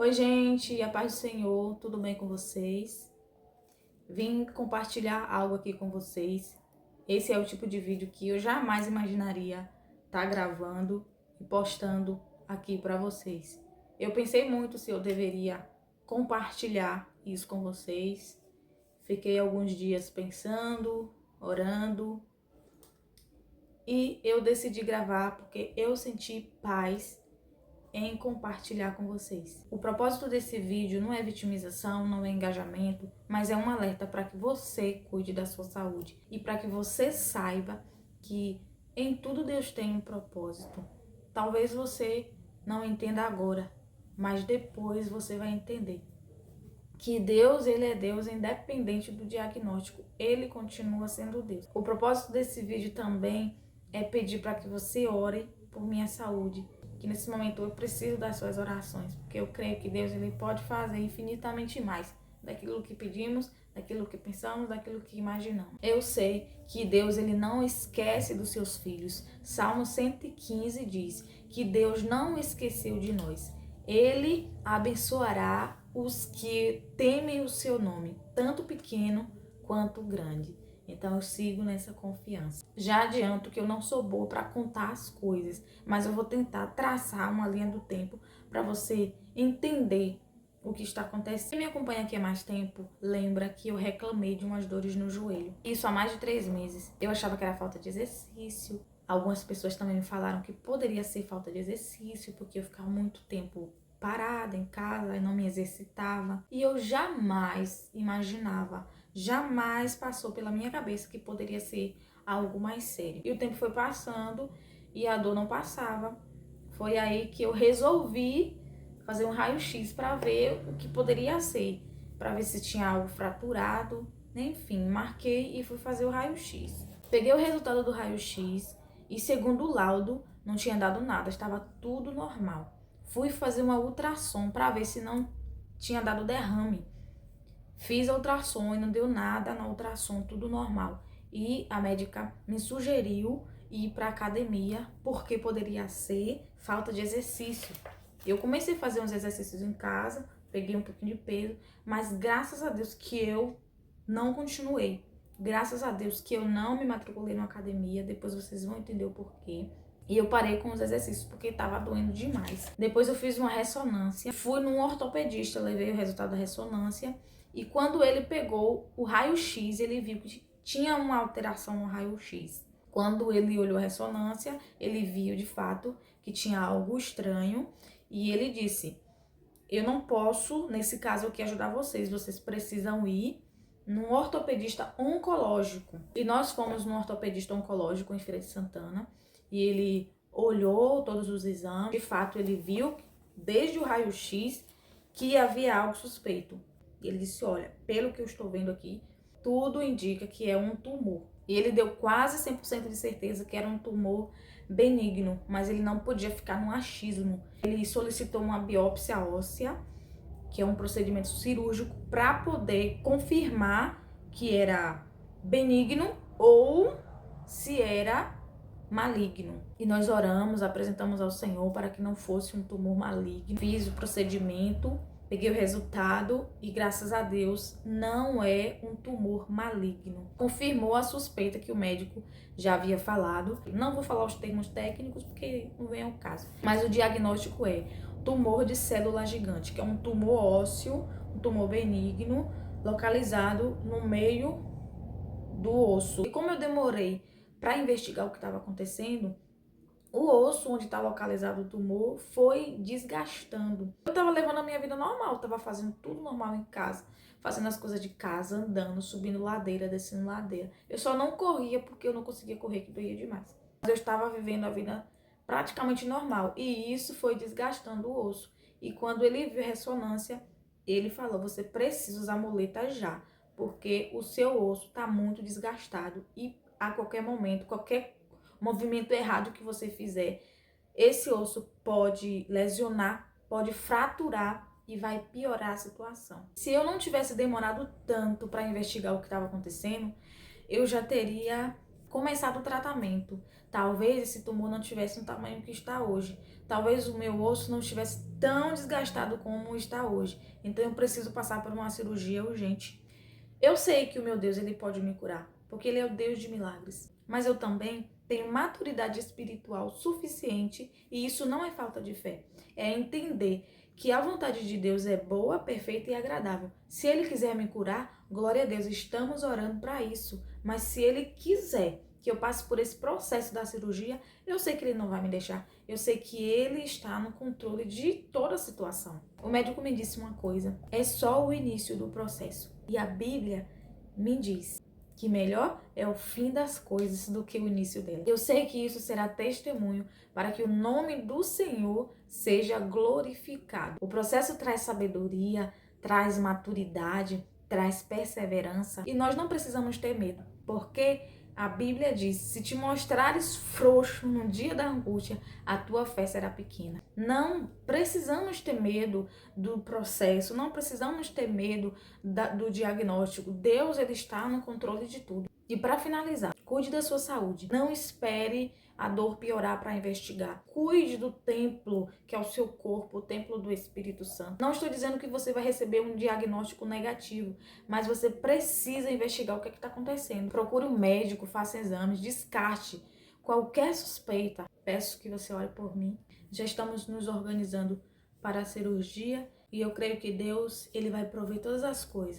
Oi, gente, a paz do Senhor, tudo bem com vocês? Vim compartilhar algo aqui com vocês. Esse é o tipo de vídeo que eu jamais imaginaria estar gravando e postando aqui para vocês. Eu pensei muito se eu deveria compartilhar isso com vocês. Fiquei alguns dias pensando, orando, e eu decidi gravar porque eu senti paz em compartilhar com vocês. O propósito desse vídeo não é vitimização, não é engajamento, mas é um alerta para que você cuide da sua saúde e para que você saiba que em tudo Deus tem um propósito. Talvez você não entenda agora, mas depois você vai entender que Deus, ele é Deus independente do diagnóstico. Ele continua sendo Deus. O propósito desse vídeo também é pedir para que você ore por minha saúde, que nesse momento eu preciso das suas orações, porque eu creio que Deus, ele pode fazer infinitamente mais daquilo que pedimos, daquilo que pensamos, daquilo que imaginamos. Eu sei que Deus, ele não esquece dos seus filhos. Salmo 115 diz que Deus não esqueceu de nós. Ele abençoará os que temem o seu nome, tanto pequeno quanto grande. Então eu sigo nessa confiança. Já adianto que eu não sou boa para contar as coisas, mas eu vou tentar traçar uma linha do tempo para você entender o que está acontecendo. Quem me acompanha aqui há mais tempo lembra que eu reclamei de umas dores no joelho. Isso há mais de 3 meses. Eu achava que era falta de exercício. Algumas pessoas também me falaram que poderia ser falta de exercício, porque eu ficava muito tempo parada em casa e não me exercitava. E eu jamais imaginava, jamais passou pela minha cabeça que poderia ser algo mais sério. E o tempo foi passando e a dor não passava. Foi aí que eu resolvi fazer um raio-x para ver o que poderia ser, para ver se tinha algo fraturado. Enfim, marquei e fui fazer o raio-x. Peguei o resultado do raio-x e, segundo o laudo, não tinha dado nada, estava tudo normal. Fui fazer uma ultrassom para ver se não tinha dado derrame. Fiz a ultrassom e não deu nada na ultrassom, tudo normal. E a médica me sugeriu ir para academia porque poderia ser falta de exercício. Eu comecei a fazer uns exercícios em casa, peguei um pouquinho de peso, mas graças a Deus que eu não continuei. Graças a Deus que eu não me matriculei na academia, depois vocês vão entender o porquê. E eu parei com os exercícios porque tava doendo demais. Depois eu fiz uma ressonância, fui num ortopedista, levei o resultado da ressonância. E quando ele pegou o raio-x, ele viu que tinha uma alteração no raio-x. Quando ele olhou a ressonância, ele viu de fato que tinha algo estranho. E ele disse, eu não posso, nesse caso aqui, ajudar vocês. Vocês precisam ir num ortopedista oncológico. E nós fomos num ortopedista oncológico em Feira de Santana. E ele olhou todos os exames. De fato, ele viu, desde o raio-x, que havia algo suspeito. E ele disse, olha, pelo que eu estou vendo aqui, tudo indica que é um tumor. E ele deu quase 100% de certeza que era um tumor benigno, mas ele não podia ficar no achismo. Ele solicitou uma biópsia óssea, que é um procedimento cirúrgico, para poder confirmar que era benigno ou se era maligno. E nós oramos, apresentamos ao Senhor para que não fosse um tumor maligno. Fiz o procedimento, peguei o resultado e, graças a Deus, não é um tumor maligno. Confirmou a suspeita que o médico já havia falado. Não vou falar os termos técnicos porque não vem ao caso. Mas o diagnóstico é tumor de célula gigante, que é um tumor ósseo, um tumor benigno, localizado no meio do osso. E como eu demorei para investigar o que estava acontecendo, o osso onde está localizado o tumor foi desgastando. Eu estava levando a minha vida normal, estava fazendo tudo normal em casa, fazendo as coisas de casa, andando, subindo ladeira, descendo ladeira. Eu só não corria porque eu não conseguia correr, que doía demais. Mas eu estava vivendo a vida praticamente normal e isso foi desgastando o osso. E quando ele viu a ressonância, ele falou, você precisa usar muleta já, porque o seu osso está muito desgastado e a qualquer momento, qualquer movimento errado que você fizer, esse osso pode lesionar, pode fraturar e vai piorar a situação. Se eu não tivesse demorado tanto para investigar o que estava acontecendo, eu já teria começado o tratamento. Talvez esse tumor não tivesse um tamanho que está hoje. Talvez o meu osso não estivesse tão desgastado como está hoje. Então eu preciso passar por uma cirurgia urgente. Eu sei que o meu Deus, ele pode me curar, porque ele é o Deus de milagres. Mas eu também tenho maturidade espiritual suficiente, e isso não é falta de fé. É entender que a vontade de Deus é boa, perfeita e agradável. Se ele quiser me curar, glória a Deus, estamos orando para isso. Mas se ele quiser que eu passe por esse processo da cirurgia, eu sei que ele não vai me deixar. Eu sei que ele está no controle de toda a situação. O médico me disse uma coisa: é só o início do processo. E a Bíblia me diz que melhor é o fim das coisas do que o início dela. Eu sei que isso será testemunho para que o nome do Senhor seja glorificado. O processo traz sabedoria, traz maturidade, traz perseverança, e nós não precisamos ter medo, porque a Bíblia diz: se te mostrares frouxo no dia da angústia, a tua fé será pequena. Não precisamos ter medo do processo, não precisamos ter medo do diagnóstico. Deus, ele está no controle de tudo. E para finalizar, cuide da sua saúde. Não espere a dor piorar para investigar. Cuide do templo, que é o seu corpo, o templo do Espírito Santo. Não estou dizendo que você vai receber um diagnóstico negativo, mas você precisa investigar o que está acontecendo. Procure um médico, faça exames, descarte qualquer suspeita. Peço que você ore por mim. Já estamos nos organizando para a cirurgia e eu creio que Deus, ele vai prover todas as coisas.